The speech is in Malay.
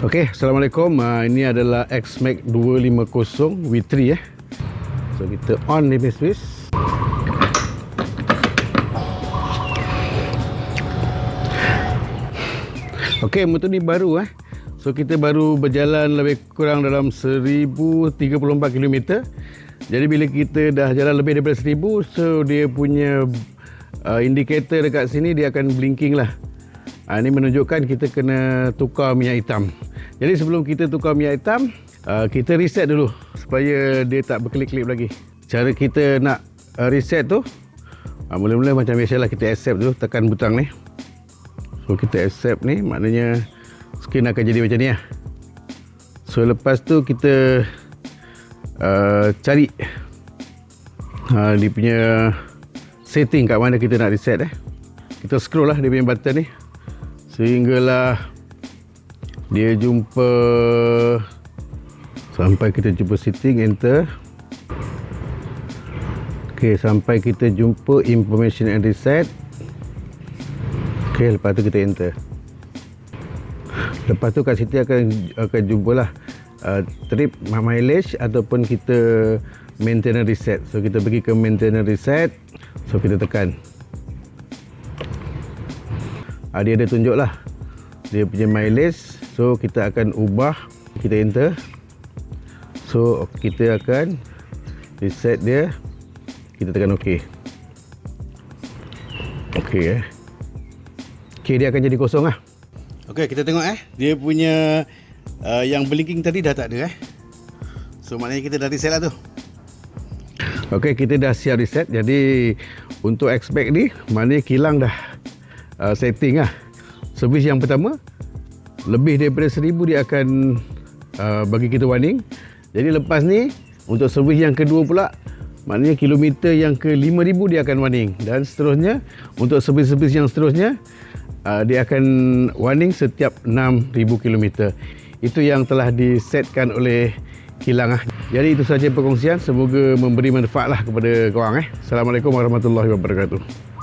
Okey, Assalamualaikum. Ini adalah X-Max 250 V3 So kita on ni switch. Okey, motor ni baru So kita baru berjalan lebih kurang dalam 1034 km. Jadi bila kita dah jalan lebih daripada 1000, so dia punya indikator dekat sini dia akan blinking lah. Ini menunjukkan kita kena tukar minyak hitam. Jadi sebelum kita tukar minyak hitam, kita reset dulu supaya dia tak berkelip-kelip lagi. Cara kita nak reset tu, mula-mula macam biasalah, kita accept dulu, tekan butang ni. So kita accept ni, maknanya skrin akan jadi macam ni lah. So lepas tu kita cari dia punya setting kat mana kita nak reset. Kita scroll lah dia punya button ni sehinggalah dia jumpa, sampai kita jumpa setting, enter. Ok, sampai kita jumpa information and reset. Ok, lepas tu kita enter. Lepas tu kat situ akan jumpalah trip mileage ataupun kita maintenance reset. So kita pergi ke maintenance reset. So kita tekan. Dia ada tunjuk lah dia punya mileage. So kita akan ubah. Kita enter. So kita akan reset dia. Kita tekan OK. OK OK, dia akan jadi kosong lah. OK, kita tengok dia punya yang blinking tadi dah tak ada So maknanya kita dah reset lah tu. OK, kita dah siap reset. Jadi untuk X-Max ni, maknanya kilang dah setting lah. Servis yang pertama lebih daripada 1000 dia akan bagi kita warning. Jadi lepas ni untuk servis yang kedua pula, maknanya kilometer yang ke 5000 dia akan warning. Dan seterusnya untuk servis-servis yang seterusnya dia akan warning setiap 6000 km. Itu yang telah disetkan oleh kilang. Jadi itu saja perkongsian, semoga memberi manfaat lah kepada korang. Assalamualaikum warahmatullahi wabarakatuh.